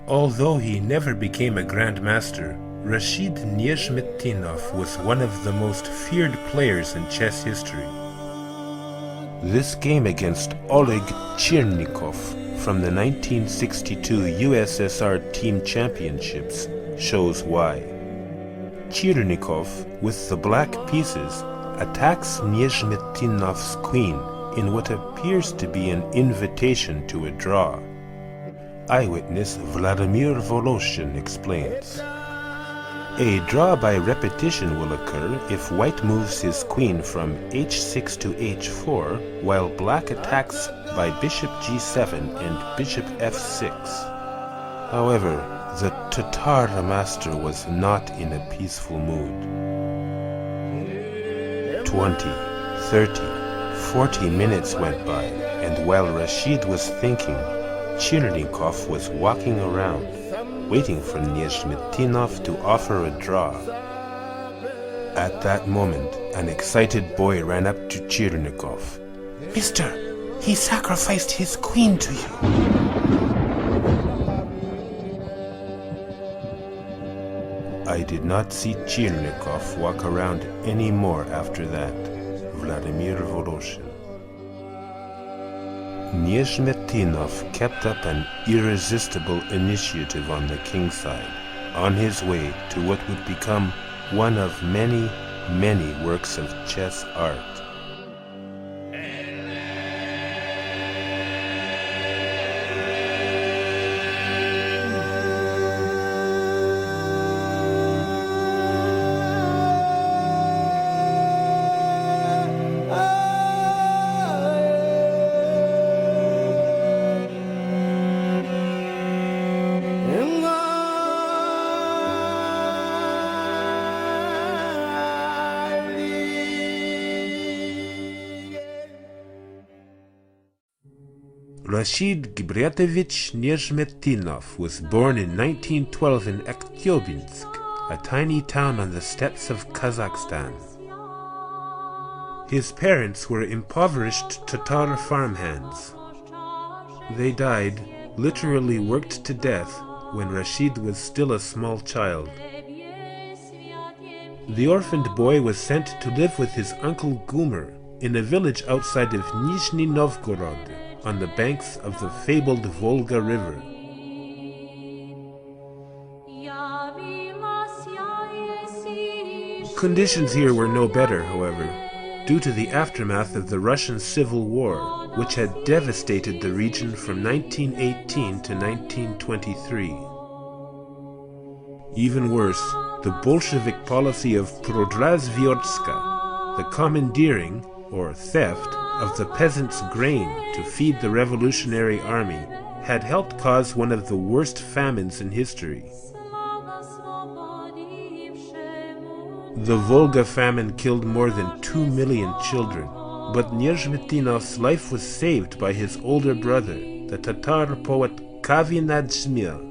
Although he never became a grandmaster, Rashid Nezhmetdinov was one of the most feared players in chess history. This game against Oleg Chirnikov from the 1962 USSR Team Championships shows why. Chirnikov, with the black pieces, attacks Nezhmetdinov's queen in what appears to be an invitation to a draw. Eyewitness Vladimir Voloshin explains. A draw by repetition will occur if white moves his queen from h6 to h4, while black attacks by bishop g7 and bishop f6. However, the Tatar master was not in a peaceful mood. 20, 30, 40 minutes went by, and while Rashid was thinking, Chirnikov was walking around, waiting for Nezhmetdinov to offer a draw. At that moment, an excited boy ran up to Chirnikov. "Mister, he sacrificed his queen to you." I did not see Chirnikov walk around anymore after that. Vladimir Voloshin. Nezhmetdinov kept up an irresistible initiative on the king's side, on his way to what would become one of many, many works of chess art. Rashid Gibratovich Nezhmetdinov was born in 1912 in Aktyobinsk, a tiny town on the steppes of Kazakhstan. His parents were impoverished Tatar farmhands. They died, literally worked to death, when Rashid was still a small child. The orphaned boy was sent to live with his uncle Gumer in a village outside of Nizhny Novgorod, on the banks of the fabled Volga River. Conditions here were no better, however, due to the aftermath of the Russian Civil War, which had devastated the region from 1918 to 1923. Even worse, the Bolshevik policy of Prodrazvyotska, the commandeering, or theft, of the peasants' grain to feed the Revolutionary Army, had helped cause one of the worst famines in history. The Volga famine killed more than 2 million children, but Nezhmetdinov's life was saved by his older brother, the Tatar poet Kavi Nadzhmil.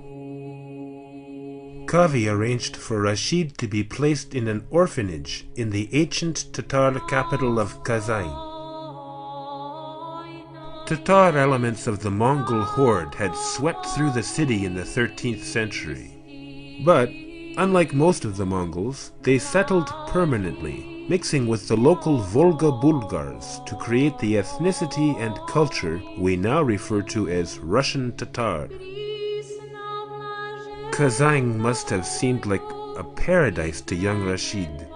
Kavi arranged for Rashid to be placed in an orphanage in the ancient Tatar capital of Kazan. Tatar elements of the Mongol horde had swept through the city in the 13th century. But, unlike most of the Mongols, they settled permanently, mixing with the local Volga Bulgars to create the ethnicity and culture we now refer to as Russian Tatar. Kazan must have seemed like a paradise to young Rashid.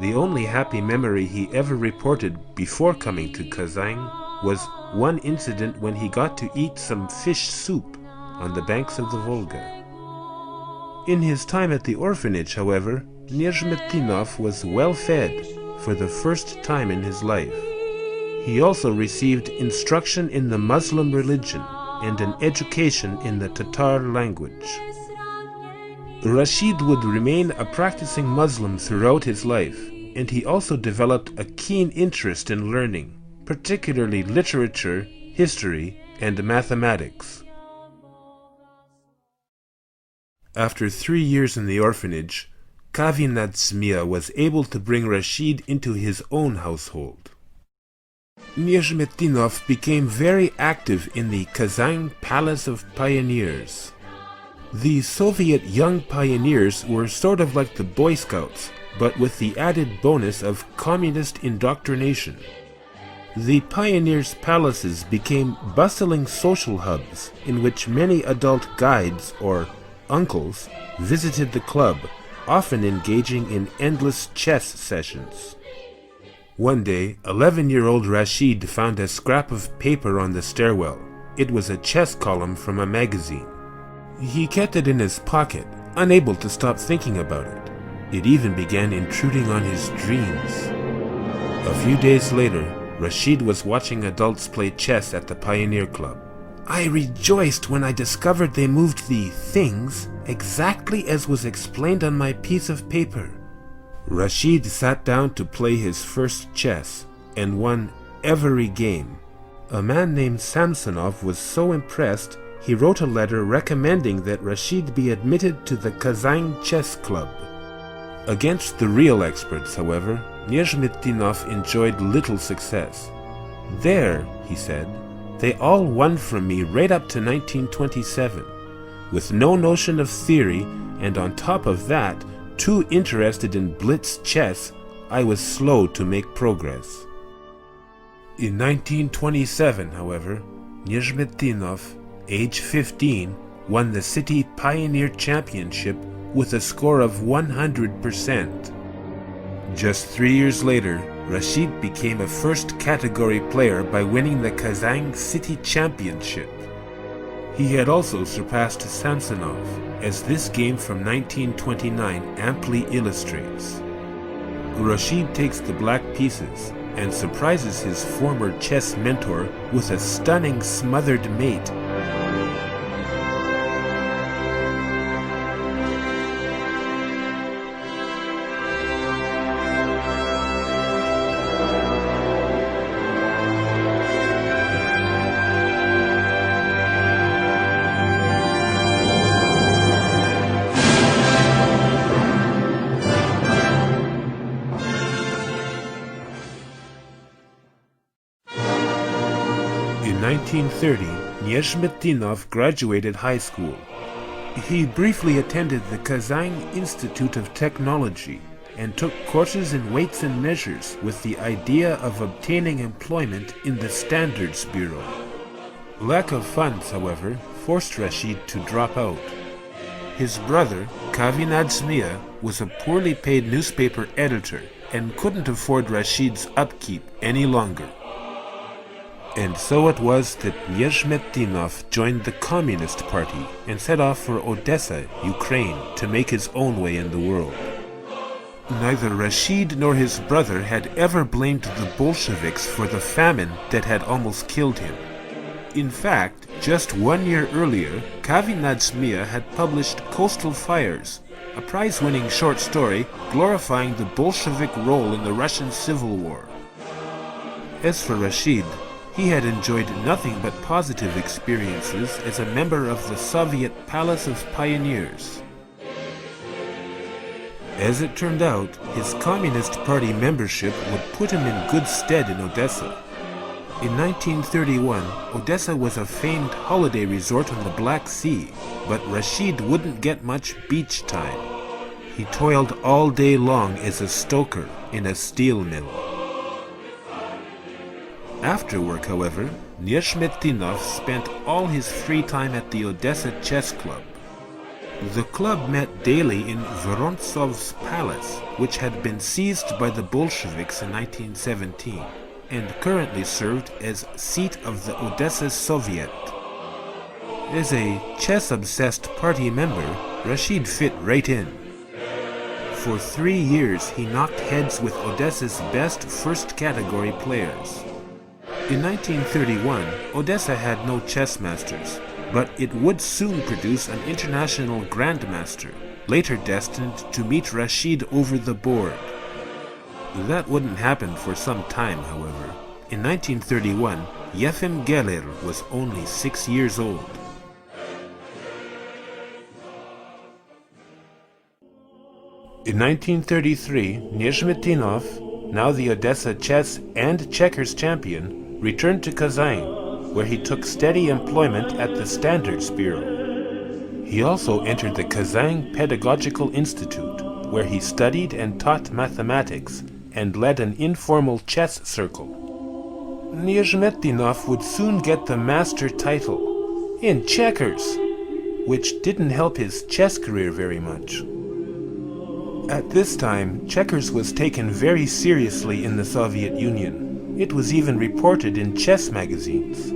The only happy memory he ever reported before coming to Kazan was one incident when he got to eat some fish soup on the banks of the Volga. In his time at the orphanage, however, Nezhmetdinov was well fed for the first time in his life. He also received instruction in the Muslim religion and an education in the Tatar language. Rashid would remain a practicing Muslim throughout his life, and he also developed a keen interest in learning, particularly literature, history, and mathematics. After 3 years in the orphanage, Kavi Nadzhmil was able to bring Rashid into his own household. Nezhmetdinov became very active in the Kazan Palace of Pioneers. The Soviet Young Pioneers were sort of like the Boy Scouts, but with the added bonus of communist indoctrination. The pioneers' palaces became bustling social hubs in which many adult guides, or uncles, visited the club, often engaging in endless chess sessions. One day, 11-year-old Rashid found a scrap of paper on the stairwell. It was a chess column from a magazine. He kept it in his pocket, unable to stop thinking about it. It even began intruding on his dreams. A few days later, Rashid was watching adults play chess at the Pioneer Club. I rejoiced when I discovered they moved the things exactly as was explained on my piece of paper. Rashid sat down to play his first chess and won every game. A man named Samsonov was so impressed, he wrote a letter recommending that Rashid be admitted to the Kazan Chess Club. Against the real experts, however, Nezhmetdinov enjoyed little success. There, he said, they all won from me right up to 1927. With no notion of theory, and on top of that, too interested in blitz chess, I was slow to make progress. In 1927, however, Nezhmetdinov, age 15, won the City Pioneer Championship with a score of 100%. Just 3 years later, Rashid became a first-category player by winning the Kazan City Championship. He had also surpassed Samsonov, as this game from 1929 amply illustrates. Rashid takes the black pieces and surprises his former chess mentor with a stunning smothered mate. In 1930, Nezhmetdinov graduated high school. He briefly attended the Kazan Institute of Technology and took courses in weights and measures with the idea of obtaining employment in the Standards Bureau. Lack of funds, however, forced Rashid to drop out. His brother, Nezhmetdinov, was a poorly paid newspaper editor and couldn't afford Rashid's upkeep any longer. And so it was that Nezhmetdinov joined the Communist Party and set off for Odessa, Ukraine, to make his own way in the world. Neither Rashid nor his brother had ever blamed the Bolsheviks for the famine that had almost killed him. In fact, just 1 year earlier, Nezhmetdinov had published Coastal Fires, a prize-winning short story glorifying the Bolshevik role in the Russian Civil War. As for Rashid, he had enjoyed nothing but positive experiences as a member of the Soviet Palace of Pioneers. As it turned out, his Communist Party membership would put him in good stead in Odessa. In 1931, Odessa was a famed holiday resort on the Black Sea, but Rashid wouldn't get much beach time. He toiled all day long as a stoker in a steel mill. After work, however, Nezhmetdinov spent all his free time at the Odessa Chess Club. The club met daily in Vorontsov's palace, which had been seized by the Bolsheviks in 1917, and currently served as seat of the Odessa Soviet. As a chess-obsessed party member, Rashid fit right in. For 3 years, he knocked heads with Odessa's best first-category players. In 1931, Odessa had no chess masters, but it would soon produce an international grandmaster, later destined to meet Rashid over the board. That wouldn't happen for some time, however. In 1931, Yefim Geller was only 6 years old. In 1933, Nezhmetdinov, now the Odessa chess and checkers champion, returned to Kazan, where he took steady employment at the Standards Bureau. He also entered the Kazan Pedagogical Institute, where he studied and taught mathematics and led an informal chess circle. Nezhmetdinov would soon get the master title in checkers, which didn't help his chess career very much. At this time, checkers was taken very seriously in the Soviet Union. It was even reported in chess magazines.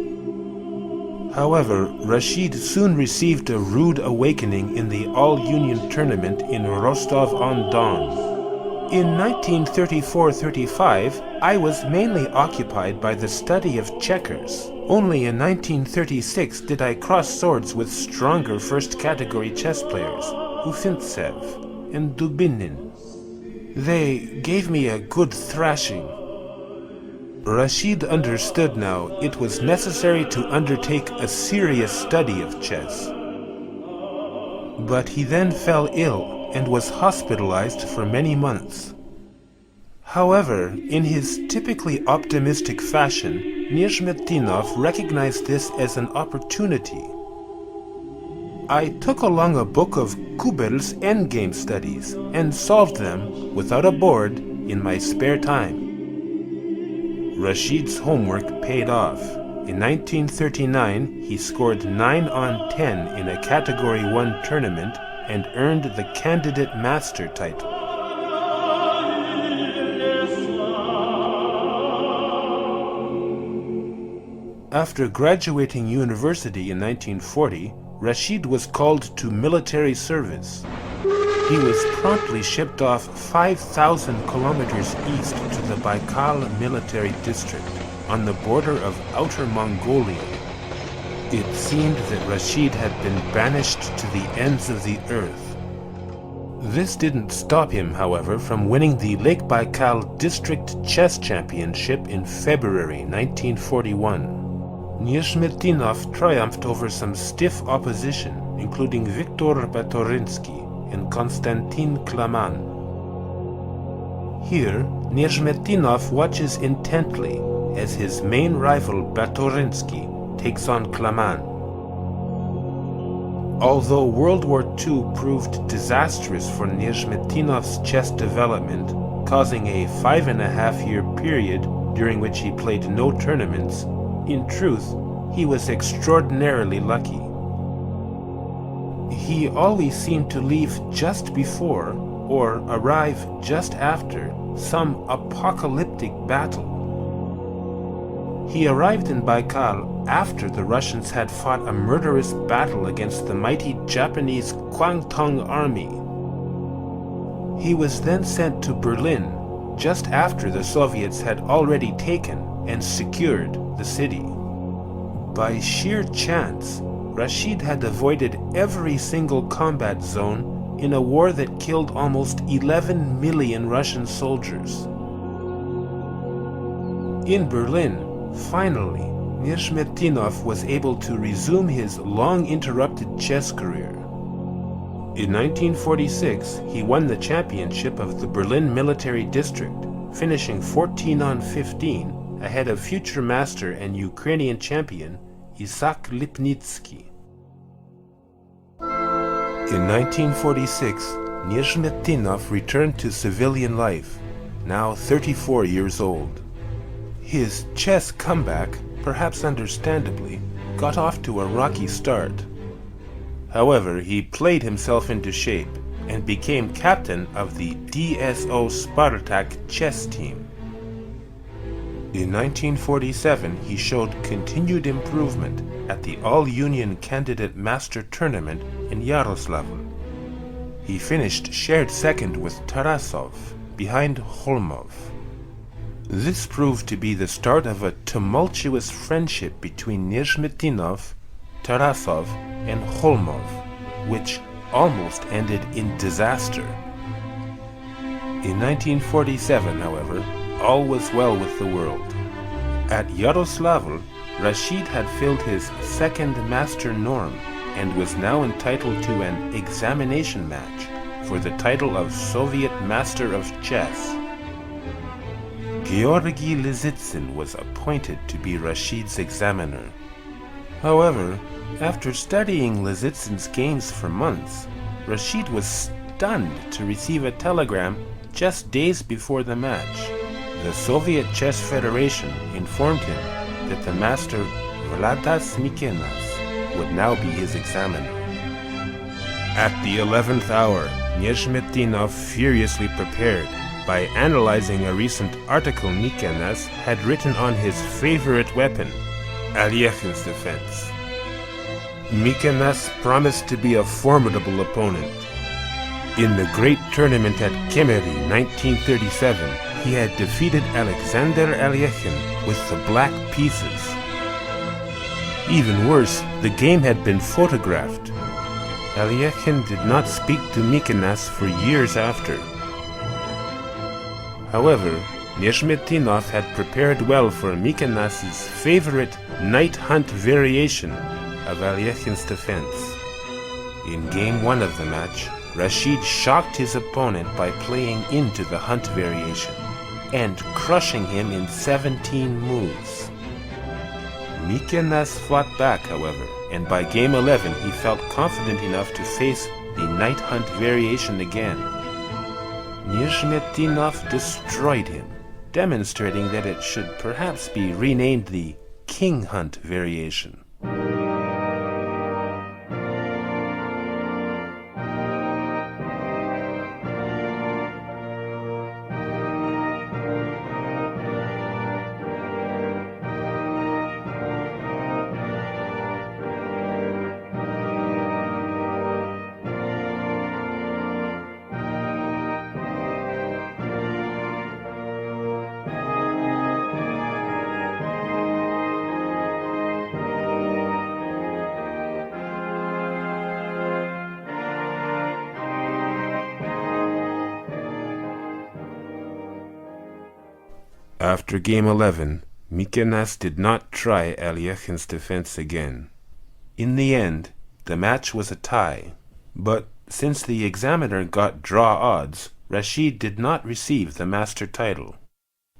However, Rashid soon received a rude awakening in the All-Union tournament in Rostov-on-Don. In 1934-35, I was mainly occupied by the study of checkers. Only in 1936 did I cross swords with stronger first-category chess players, Ufintsev and Dubinin. They gave me a good thrashing. Rashid understood now it was necessary to undertake a serious study of chess. But he then fell ill and was hospitalized for many months. However, in his typically optimistic fashion, Nezhmetdinov recognized this as an opportunity. I took along a book of Kuber's endgame studies and solved them, without a board, in my spare time. Rashid's homework paid off. In 1939, he scored 9 on 10 in a Category 1 tournament and earned the Candidate Master title. After graduating university in 1940, Rashid was called to military service. He was promptly shipped off 5,000 kilometers east to the Baikal military district on the border of Outer Mongolia. It seemed that Rashid had been banished to the ends of the earth. This didn't stop him, however, from winning the Lake Baikal District Chess Championship in February 1941. Nezhmetdinov triumphed over some stiff opposition, including Viktor Batorinsky and Konstantin Klaman. Here, Nezhmetdinov watches intently as his main rival Batorinsky takes on Klaman. Although World War II proved disastrous for Nezhmetdinov's chess development, causing a 5.5-year period during which he played no tournaments, in truth, he was extraordinarily lucky. He always seemed to leave just before, or arrive just after, some apocalyptic battle. He arrived in Baikal after the Russians had fought a murderous battle against the mighty Japanese Kwangtung army. He was then sent to Berlin just after the Soviets had already taken and secured the city. By sheer chance, Rashid had avoided every single combat zone in a war that killed almost 11 million Russian soldiers. In Berlin, finally, Nezhmetdinov was able to resume his long-interrupted chess career. In 1946, he won the championship of the Berlin Military District, finishing 14 on 15 ahead of future master and Ukrainian champion Isaac Lipnitsky. In 1946, Nezhmetdinov returned to civilian life, now 34 years old. His chess comeback, perhaps understandably, got off to a rocky start. However, he played himself into shape and became captain of the DSO Spartak chess team. In 1947, he showed continued improvement at the All-Union Candidate Master Tournament in Yaroslavl. He finished shared second with Tarasov, behind Holmov. This proved to be the start of a tumultuous friendship between Nezhmetdinov, Tarasov, and Holmov, which almost ended in disaster. In 1947, however, all was well with the world. At Yaroslavl, Rashid had filled his second master norm and was now entitled to an examination match for the title of Soviet Master of Chess. Georgy Lizitsyn was appointed to be Rashid's examiner. However, After studying Lizitsin's games for months, Rashid was stunned to receive a telegram just days before the match. The Soviet Chess Federation informed him that the master Vladas Mikenas would now be his examiner. At the 11th hour, Nezhmetdinov furiously prepared by analyzing a recent article Mikenas had written on his favorite weapon, Alyekhin's defense. Mikenas promised to be a formidable opponent. In the great tournament at Kemeri 1937, he had defeated Alexander Alyekhin with the black pieces. Even worse, the game had been photographed. Alyekhin did not speak to Mikenas for years after. However, Nezhmetdinov had prepared well for Mikenas' favorite night hunt variation of Alyekhin's defense. In Game 1 of the match, Rashid shocked his opponent by playing into the hunt variation and crushing him in 17 moves. Mikenas fought back, however, and by Game 11 he felt confident enough to face the night hunt variation again. Nezhmetdinov destroyed him, demonstrating that it should perhaps be renamed the king hunt variation. After Game 11, Mikenas did not try Alyekhin's defense again. In the end, the match was a tie, but since the examiner got draw odds, Rashid did not receive the master title.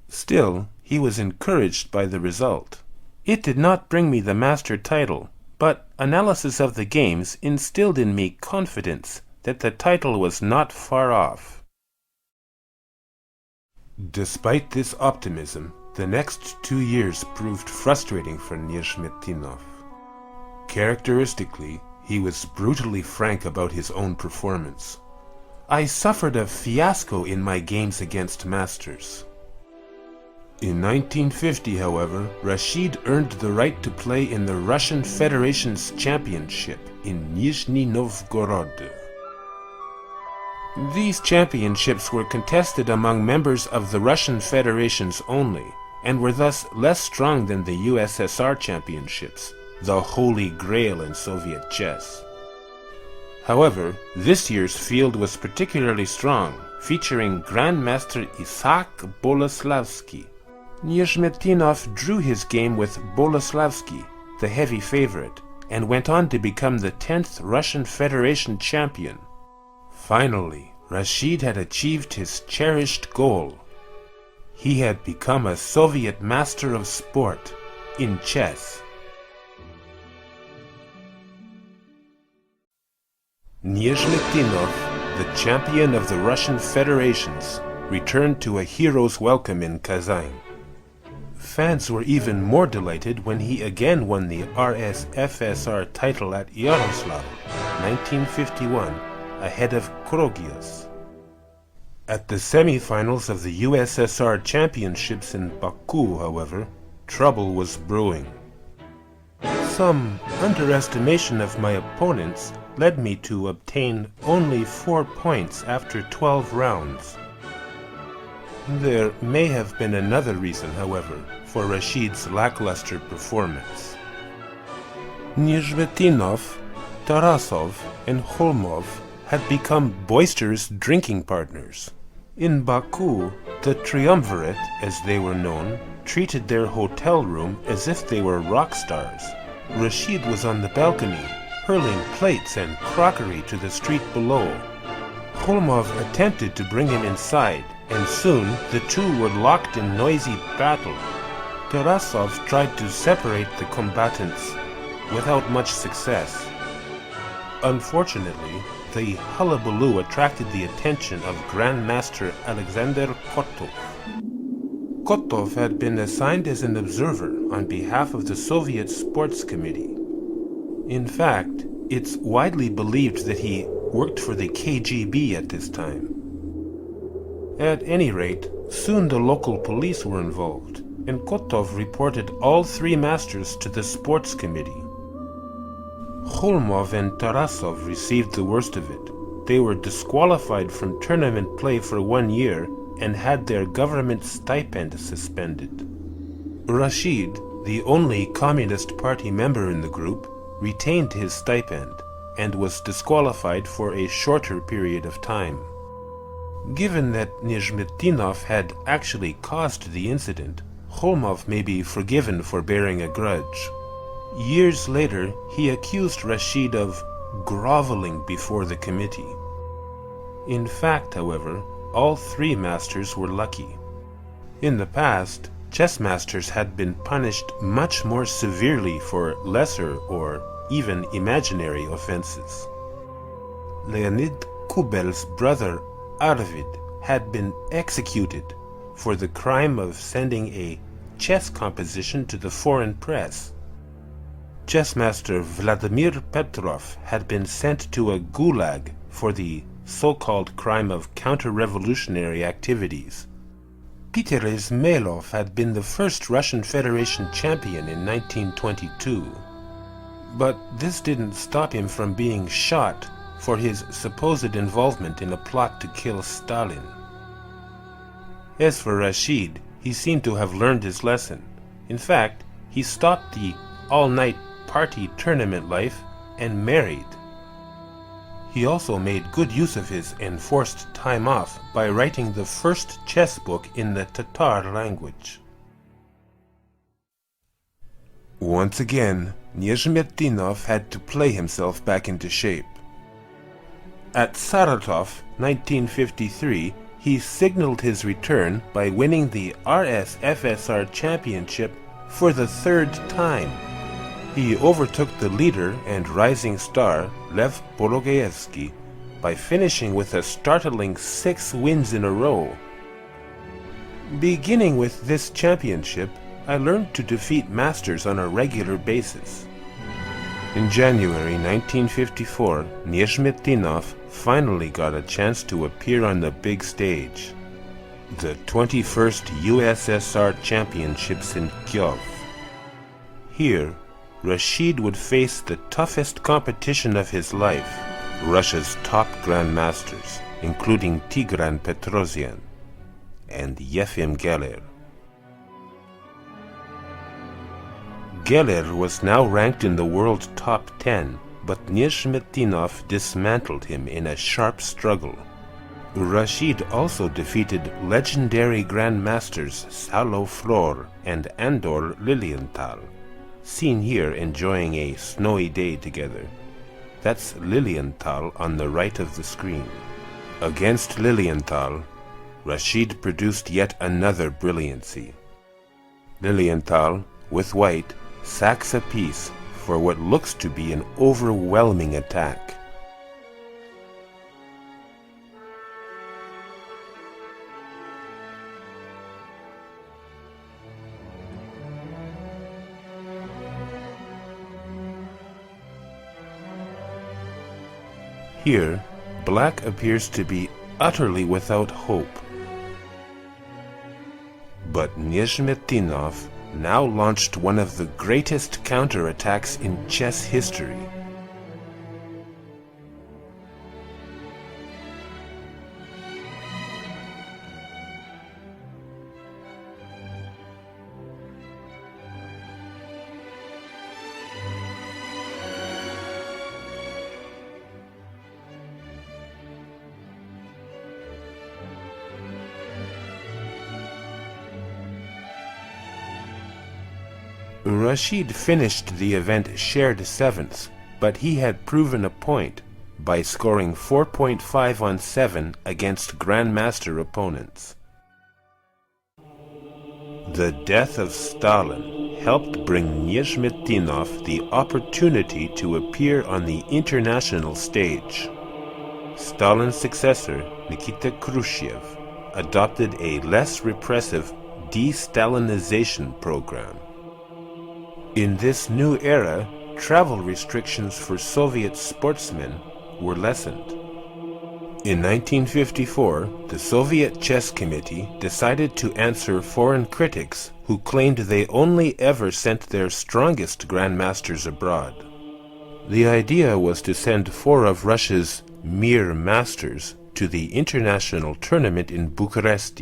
Still, he was encouraged by the result. It did not bring me the master title, but analysis of the games instilled in me confidence that the title was not far off. Despite this optimism, the next 2 years proved frustrating for Nezhmetdinov. Characteristically, he was brutally frank about his own performance. I suffered a fiasco in my games against masters. In 1950, however, Rashid earned the right to play in the Russian Federation's championship in Nizhny Novgorod. These championships were contested among members of the Russian Federations only, and were thus less strong than the USSR championships, the holy grail in Soviet chess. However, this year's field was particularly strong, featuring Grandmaster Isaac Boleslavsky. Nezhmetdinov drew his game with Boleslavsky, the heavy favorite, and went on to become the 10th Russian Federation champion. Finally, Rashid had achieved his cherished goal. He had become a Soviet master of sport in chess. Nezhmetdinov, the champion of the Russian Federations, returned to a hero's welcome in Kazan. Fans were even more delighted when he again won the RSFSR title at Yaroslavl, 1951, ahead of Krogios. At the semi-finals of the USSR Championships in Baku, however, trouble was brewing. Some underestimation of my opponents led me to obtain only 4 points after 12 rounds. There may have been another reason, however, for Rashid's lackluster performance. Nezhmetdinov, Tarasov, and Kholmov had become boisterous drinking partners. In Baku, the triumvirate, as they were known, treated their hotel room as if they were rock stars. Rashid was on the balcony, hurling plates and crockery to the street below. Kholmov attempted to bring him inside, and soon the two were locked in noisy battle. Tarasov tried to separate the combatants, without much success. Unfortunately, the hullabaloo attracted the attention of Grandmaster Alexander Kotov. Kotov had been assigned as an observer on behalf of the Soviet Sports Committee. In fact, it's widely believed that he worked for the KGB at this time. At any rate, soon the local police were involved, and Kotov reported all three masters to the sports committee. Kholmov and Tarasov received the worst of it. They were disqualified from tournament play for 1 year and had their government stipend suspended. Rashid, the only Communist Party member in the group, retained his stipend and was disqualified for a shorter period of time. Given that Nezhmetdinov had actually caused the incident, Kholmov may be forgiven for bearing a grudge. Years later, he accused Rashid of groveling before the committee. In fact, however, all three masters were lucky. In the past, chess masters had been punished much more severely for lesser or even imaginary offenses. Leonid Kubel's brother Arvid had been executed for the crime of sending a chess composition to the foreign press. Chessmaster Vladimir Petrov had been sent to a gulag for the so-called crime of counter-revolutionary activities. Peter Izmailov had been the first Russian Federation champion in 1922. But this didn't stop him from being shot for his supposed involvement in a plot to kill Stalin. As for Rashid, he seemed to have learned his lesson. In fact, he stopped the all-night party tournament life and married. He also made good use of his enforced time off by writing the first chess book in the Tatar language. Once again, Nezhmetdinov had to play himself back into shape. At Saratov, 1953, he signaled his return by winning the RSFSR championship for the third time. He overtook the leader and rising star, Lev Bologaevsky, by finishing with a startling 6 wins in a row. Beginning with this championship, I learned to defeat masters on a regular basis. In January 1954, Nezhmetdinov finally got a chance to appear on the big stage. The 21st USSR Championships in Kyiv. Here, Rashid would face the toughest competition of his life, Russia's top grandmasters, including Tigran Petrosian and Yefim Geller. Geller was now ranked in the world top 10, but Nezhmetdinov dismantled him in a sharp struggle. Rashid also defeated legendary grandmasters Salo Flor and Andor Lilienthal, seen here enjoying a snowy day together. That's Lilienthal on the right of the screen. Against Lilienthal, Rashid produced yet another brilliancy. Lilienthal, with white, sacks a piece for what looks to be an overwhelming attack. Here, black appears to be utterly without hope. But Nezhmetdinov now launched one of the greatest counterattacks in chess history. Rashid finished the event shared 7th, but he had proven a point by scoring 4.5 on 7 against grandmaster opponents. The death of Stalin helped bring Nezhmetdinov the opportunity to appear on the international stage. Stalin's successor, Nikita Khrushchev, adopted a less repressive de-Stalinization program. In this new era, travel restrictions for Soviet sportsmen were lessened. In 1954, the Soviet Chess Committee decided to answer foreign critics who claimed they only ever sent their strongest grandmasters abroad. The idea was to send 4 of Russia's mere masters to the international tournament in Bucharest,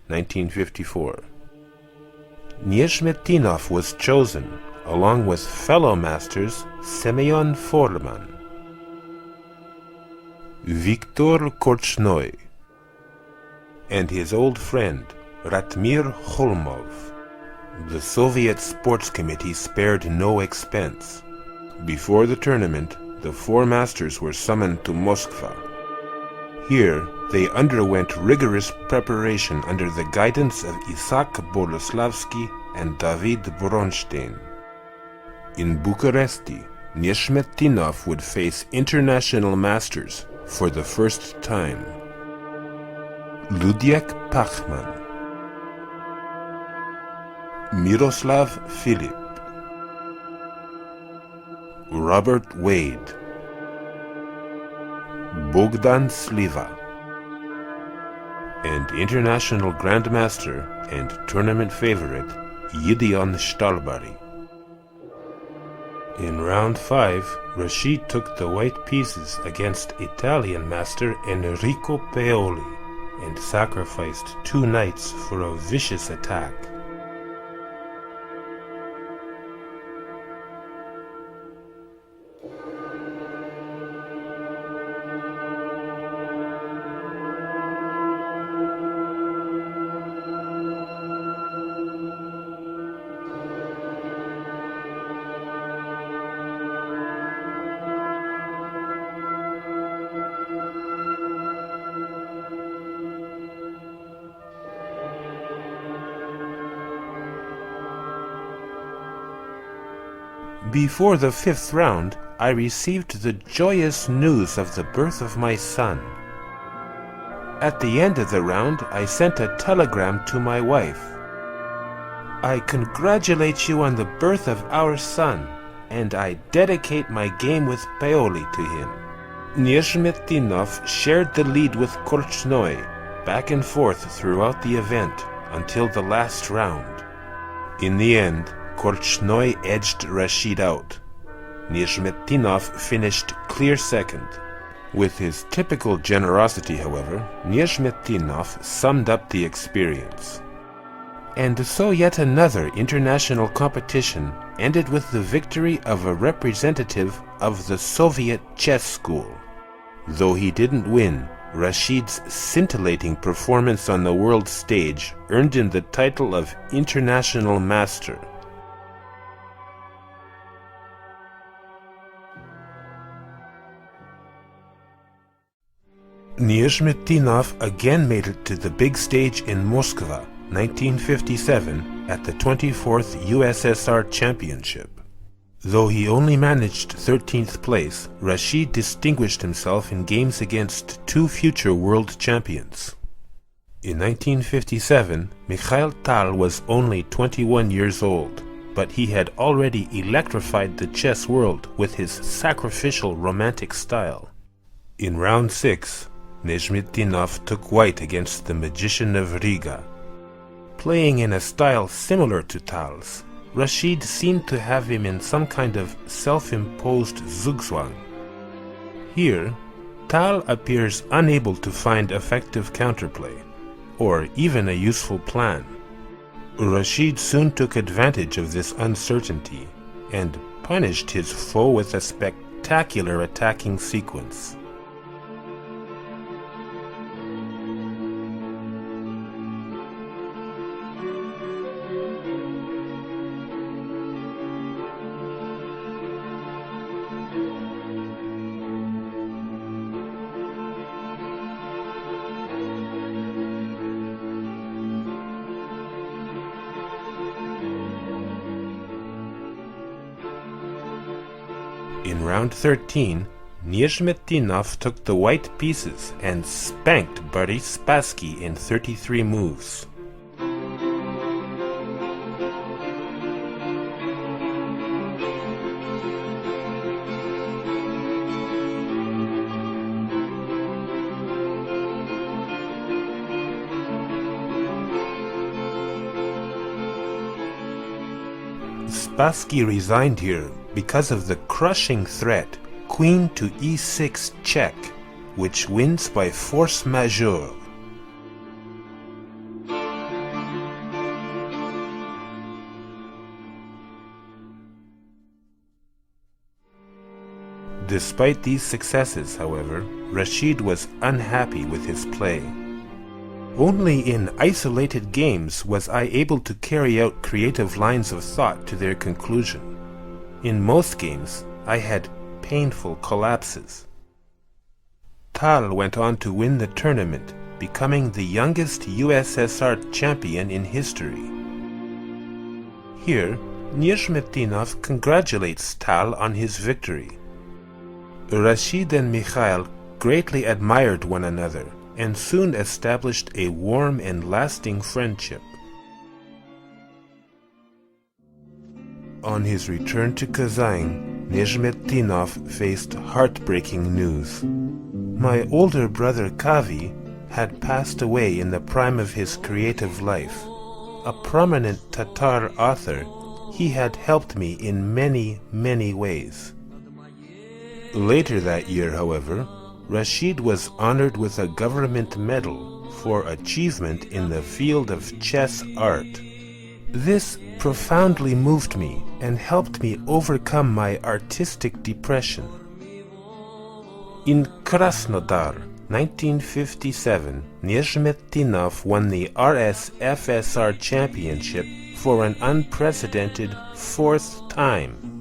1954. Nezhmetdinov was chosen, along with fellow masters Semyon Forman, Viktor Korchnoi, and his old friend Ratmir Kholmov. The Soviet Sports Committee spared no expense. Before the tournament, the 4 masters were summoned to Moscow. Here, they underwent rigorous preparation under the guidance of Isaac Boleslavsky and David Bronstein. In Bucharest, Nezhmetdinov would face international masters for the first time. Ludiek Pachman, Miroslav Filip, Robert Wade, Bogdan Sliva, and international grandmaster and tournament favorite Gideon Stalbari. In round 5, Rashid took the white pieces against Italian master Enrico Paoli and sacrificed 2 knights for a vicious attack. Before the 5th round, I received the joyous news of the birth of my son. At the end of the round, I sent a telegram to my wife. I congratulate you on the birth of our son, and I dedicate my game with Paoli to him. Nezhmetdinov shared the lead with Korchnoi, back and forth throughout the event, until the last round. In the end, Korchnoi edged Rashid out. Nezhmetdinov finished clear second. With his typical generosity, however, Nezhmetdinov summed up the experience. And so yet another international competition ended with the victory of a representative of the Soviet chess school. Though he didn't win, Rashid's scintillating performance on the world stage earned him the title of International Master. Nezhmetdinov again made it to the big stage in Moscow, 1957, at the 24th USSR Championship. Though he only managed 13th place, Rashid distinguished himself in games against 2 future world champions. In 1957, Mikhail Tal was only 21 years old, but he had already electrified the chess world with his sacrificial romantic style. In round 6, Nezhmetdinov took white against the magician of Riga. Playing in a style similar to Tal's, Rashid seemed to have him in some kind of self-imposed zugzwang. Here, Tal appears unable to find effective counterplay, or even a useful plan. Rashid soon took advantage of this uncertainty, and punished his foe with a spectacular attacking sequence. round 13, Nezhmetdinov took the white pieces and spanked Boris Spassky in 33 moves. Spassky resigned here because of the crushing threat Queen to e6 check, which wins by force majeure. Despite these successes, however, Rashid was unhappy with his play. Only in isolated games was I able to carry out creative lines of thought to their conclusion. In most games, I had painful collapses. Tal went on to win the tournament, becoming the youngest USSR champion in history. Here, Nezhmetdinov congratulates Tal on his victory. Rashid and Mikhail greatly admired one another and soon established a warm and lasting friendship. On his return to Kazan, Nezhmetdinov faced heartbreaking news. My older brother Kavi had passed away in the prime of his creative life. A prominent Tatar author, he had helped me in many, many ways. Later that year, however, Rashid was honored with a government medal for achievement in the field of chess art. This profoundly moved me and helped me overcome my artistic depression. In Krasnodar, 1957, Nezhmetdinov won the RSFSR championship for an unprecedented fourth time.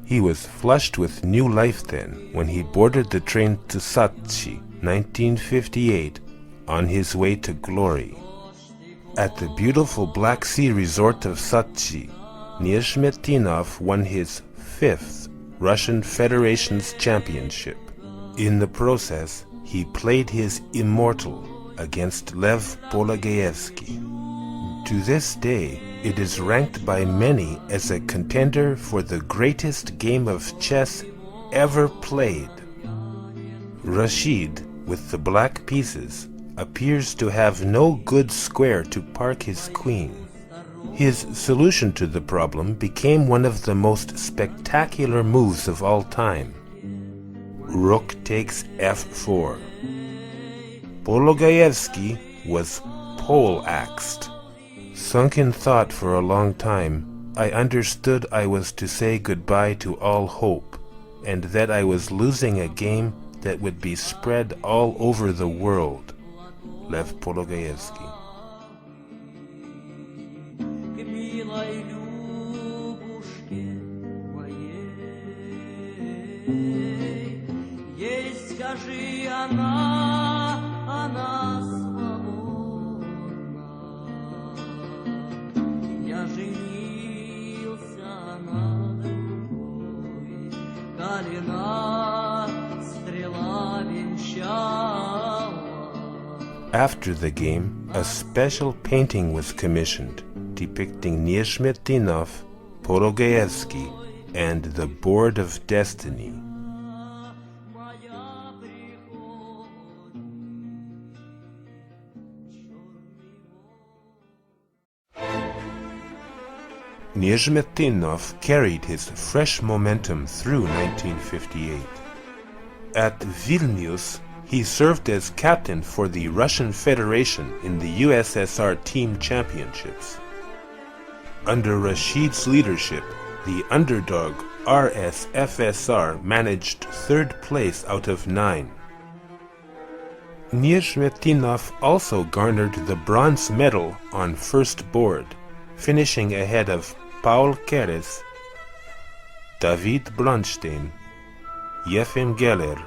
He was flushed with new life then when he boarded the train to Sochi, 1958, on his way to glory. At the beautiful Black Sea resort of Sochi, Nezhmetdinov won his fifth Russian Federation's championship. In the process, he played his immortal against Lev Pologaevsky. To this day, it is ranked by many as a contender for the greatest game of chess ever played. Rashid, with the black pieces, appears to have no good square to park his queen. His solution to the problem became one of the most spectacular moves of all time. Rook takes f4. Pologaevsky was pole-axed. Sunk in thought for a long time, I understood I was to say goodbye to all hope, and that I was losing a game that would be spread all over the world. Lev Pologaevsky. After the game, a special painting was commissioned depicting Nezhmetdinov, Pologaevsky, and the Board of Destiny. Nezhmetdinov carried his fresh momentum through 1958. At Vilnius, he served as captain for the Russian Federation in the USSR Team Championships. Under Rashid's leadership, the underdog RSFSR managed third place out of 9. Nezhmetdinov also garnered the bronze medal on first board, finishing ahead of Paul Keres, David Bronstein, Yefim Geller,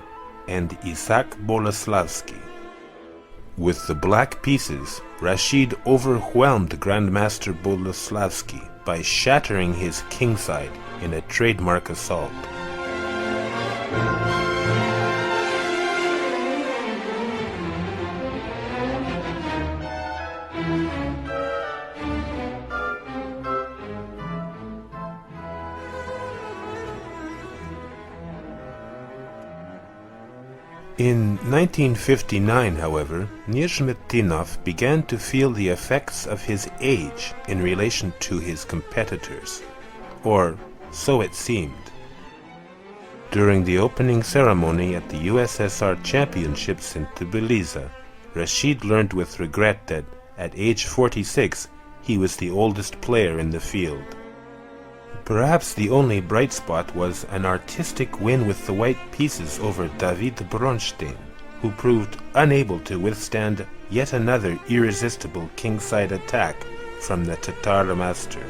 and Isaac Boleslavsky. With the black pieces, Rashid overwhelmed Grandmaster Boleslavsky by shattering his kingside in a trademark assault. In 1959, however, Nezhmetdinov began to feel the effects of his age in relation to his competitors, or so it seemed. During the opening ceremony at the USSR Championships in Tbilisi, Rashid learned with regret that at age 46 he was the oldest player in the field. Perhaps the only bright spot was an artistic win with the white pieces over David Bronstein, who proved unable to withstand yet another irresistible kingside attack from the Tatar master.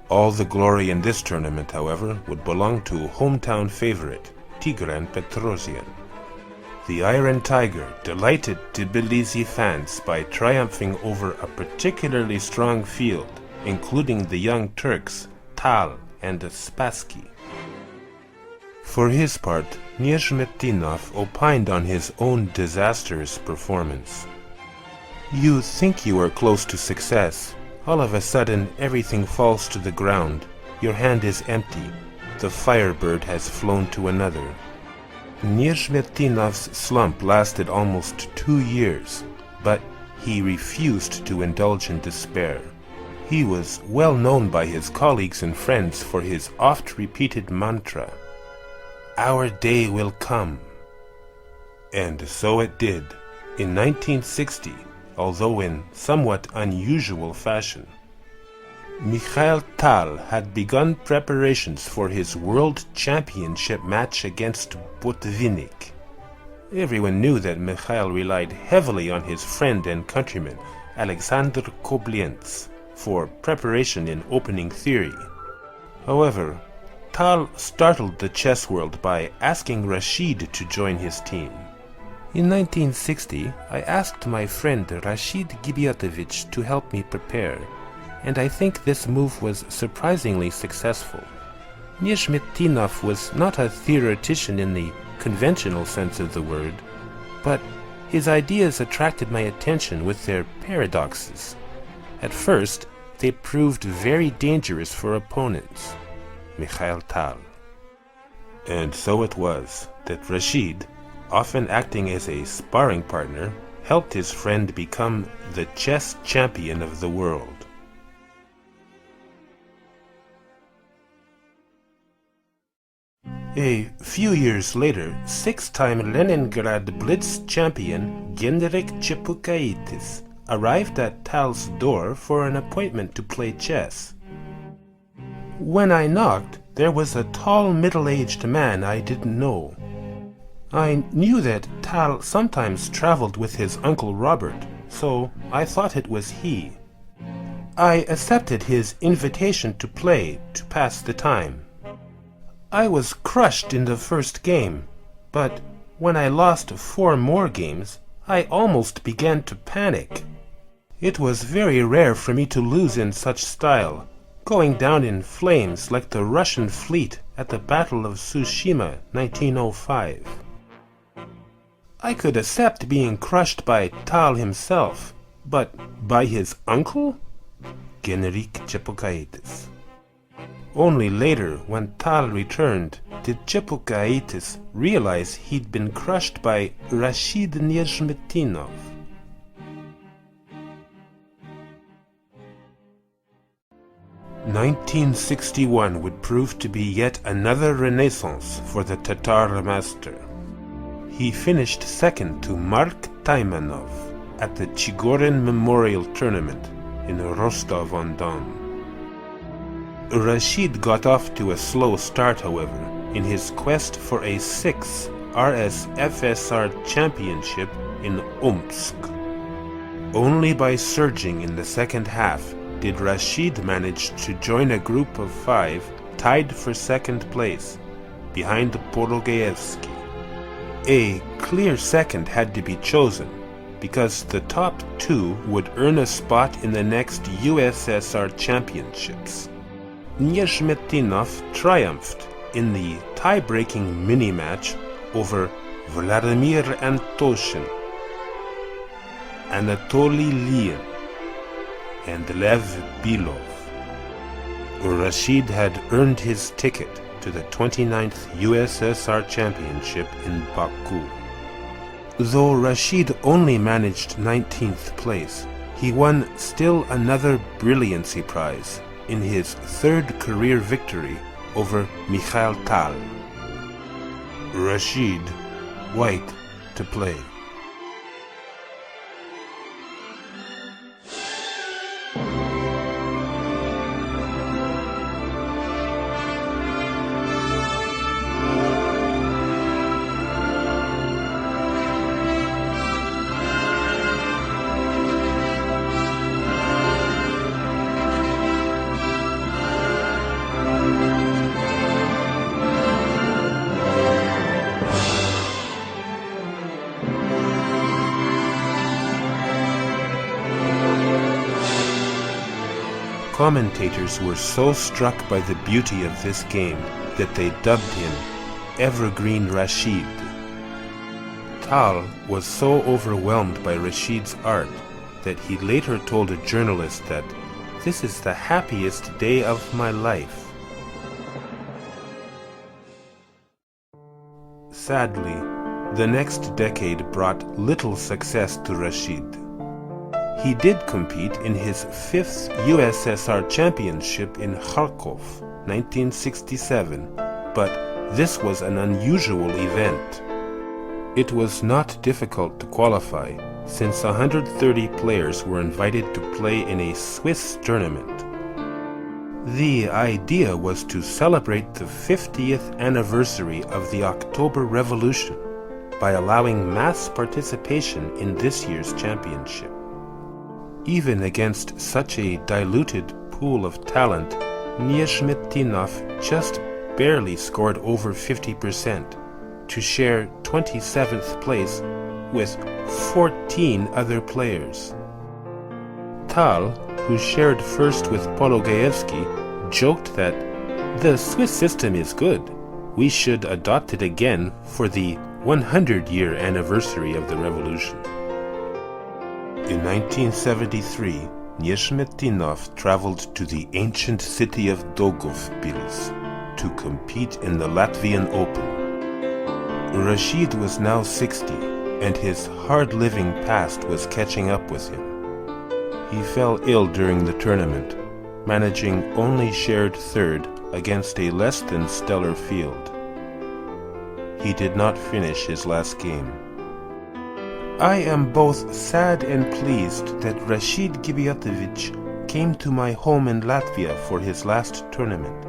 All the glory in this tournament, however, would belong to hometown favorite, Tigran Petrosian. The Iron Tiger delighted Tbilisi fans by triumphing over a particularly strong field, including the Young Turks, Tal and Spassky. For his part, Nezhmetdinov opined on his own disastrous performance. "You think you are close to success. All of a sudden, everything falls to the ground. Your hand is empty. The firebird has flown to another." Nezhmetdinov's slump lasted almost 2 years, but he refused to indulge in despair. He was well known by his colleagues and friends for his oft-repeated mantra, "Our day will come." And so it did, in 1960, although in somewhat unusual fashion. Mikhail Tal had begun preparations for his World Championship match against Botvinnik. Everyone knew that Mikhail relied heavily on his friend and countryman, Alexander Koblenz, for preparation in opening theory. However, Tal startled the chess world by asking Rashid to join his team. In 1960, I asked my friend Rashid Gibyatovich to help me prepare, and I think this move was surprisingly successful. Nezhmetdinov was not a theoretician in the conventional sense of the word, but his ideas attracted my attention with their paradoxes. At first, they proved very dangerous for opponents. Mikhail Tal. And so it was that Rashid, often acting as a sparring partner, helped his friend become the chess champion of the world. A few years later, 6-time Leningrad Blitz champion Genrik Chepukaitis arrived at Tal's door for an appointment to play chess. When I knocked, there was a tall middle-aged man I didn't know. I knew that Tal sometimes traveled with his Uncle Robert, so I thought it was he. I accepted his invitation to play to pass the time. I was crushed in the first game, but when I lost 4 more games, I almost began to panic. It was very rare for me to lose in such style, going down in flames like the Russian fleet at the Battle of Tsushima 1905. I could accept being crushed by Tal himself, but by his uncle? Genrik Chepukaitis. Only later, when Tal returned, did Chepukaitis realize he'd been crushed by Rashid Nezhmetdinov. "1961 would prove to be yet another renaissance for the Tatar master. He finished second to Mark Taimanov at the Chigorin Memorial Tournament in Rostov-on-Don. Rashid got off to a slow start, however, in his quest for a 6th RSFSR championship in Omsk. Only by surging in the second half did Rashid manage to join a group of 5 tied for second place, behind Porogeevsky. A clear second had to be chosen, because the top 2 would earn a spot in the next USSR championships. Nezhmetdinov triumphed in the tie-breaking mini-match over Vladimir Antoshin, Anatoly Lyin, and Lev Bilov. Rashid had earned his ticket to the 29th USSR Championship in Baku. Though Rashid only managed 19th place, he won still another brilliancy prize in his 3rd career victory over Mikhail Tal. Rashid, white to play. Commentators were so struck by the beauty of this game that they dubbed him Evergreen Rashid. Tal was so overwhelmed by Rashid's art that he later told a journalist that "This is the happiest day of my life." Sadly, the next decade brought little success to Rashid. He did compete in his 5th USSR championship in Kharkov, 1967, but this was an unusual event. It was not difficult to qualify, since 130 players were invited to play in a Swiss tournament. The idea was to celebrate the 50th anniversary of the October Revolution by allowing mass participation in this year's championship. Even against such a diluted pool of talent, Nezhmetdinov just barely scored over 50% to share 27th place with 14 other players. Tal, who shared first with Porogeevsky, joked that the Swiss system is good. We should adopt it again for the 100-year anniversary of the revolution. In 1973, Nezhmetdinov traveled to the ancient city of Daugavpils to compete in the Latvian Open. Rashid was now 60, and his hard-living past was catching up with him. He fell ill during the tournament, managing only shared 3rd against a less than stellar field. He did not finish his last game. I am both sad and pleased that Rashid Gibiatovich came to my home in Latvia for his last tournament.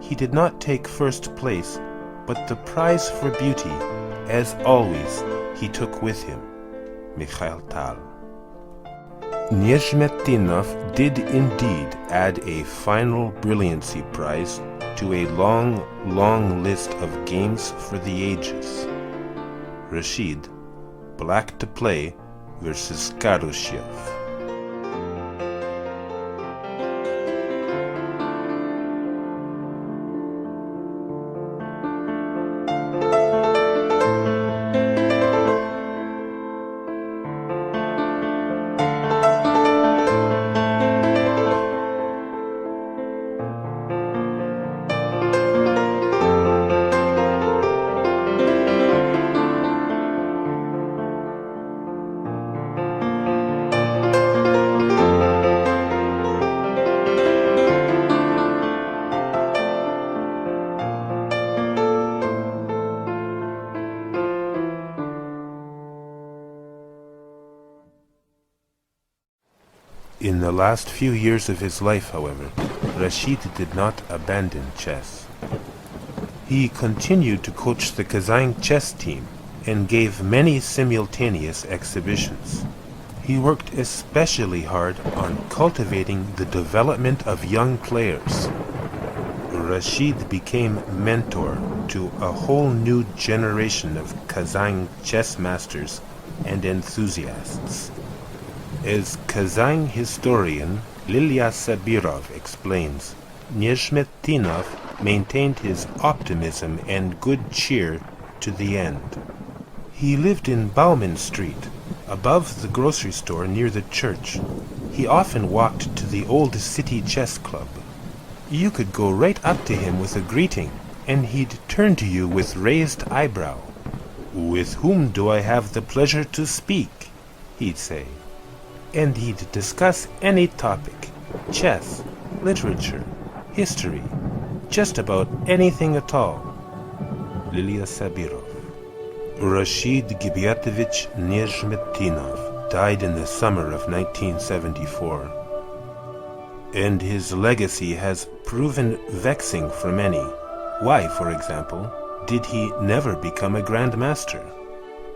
He did not take first place, but the prize for beauty, as always, he took with him. Mikhail Tal. Nezhmetdinov did indeed add a final brilliancy prize to a long, long list of games for the ages. Rashid, black to play versus Karushev. In the last few years of his life, however, Rashid did not abandon chess. He continued to coach the Kazan chess team and gave many simultaneous exhibitions. He worked especially hard on cultivating the development of young players. Rashid became mentor to a whole new generation of Kazan chess masters and enthusiasts. As Kazan historian Lilia Sabirov explains, Nezhmetdinov maintained his optimism and good cheer to the end. He lived in Bauman Street, above the grocery store near the church. He often walked to the old city chess club. You could go right up to him with a greeting, and he'd turn to you with raised eyebrow. "With whom do I have the pleasure to speak?" he'd say. And he'd discuss any topic, chess, literature, history, just about anything at all. Lilia Sabirov. Rashid Gibeatovich Nezhmetdinov died in the summer of 1974. And his legacy has proven vexing for many. Why, for example, did he never become a Grand Master?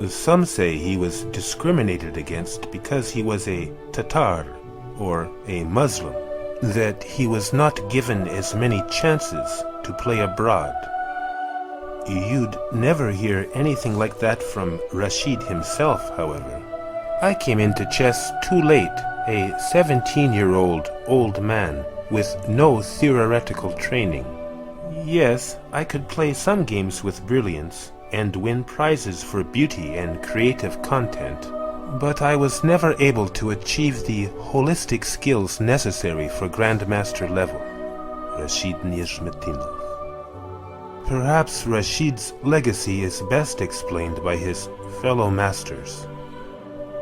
Some say he was discriminated against because he was a Tatar, or a Muslim, that he was not given as many chances to play abroad. You'd never hear anything like that from Rashid himself, however. I came into chess too late, a 17-year-old old man with no theoretical training. Yes, I could play some games with brilliance and win prizes for beauty and creative content, but I was never able to achieve the holistic skills necessary for Grandmaster level. Rashid Nezhmetdinov. Perhaps Rashid's legacy is best explained by his fellow masters.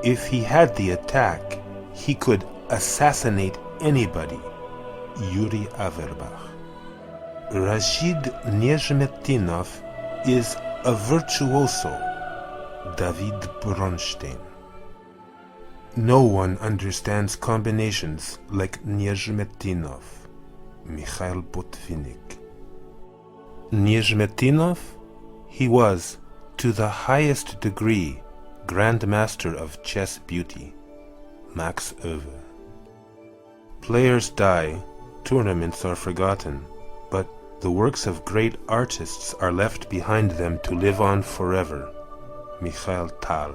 If he had the attack, he could assassinate anybody. Yuri Averbach. Rashid Nezhmetdinov is a virtuoso. David Bronstein. No one understands combinations like Nezhmetdinov. Mikhail Botvinnik. Nezhmetdinov? He was, to the highest degree, Grand Master of chess beauty. Max Oewe. Players die, tournaments are forgotten, but the works of great artists are left behind them to live on forever. Mikhail Tal.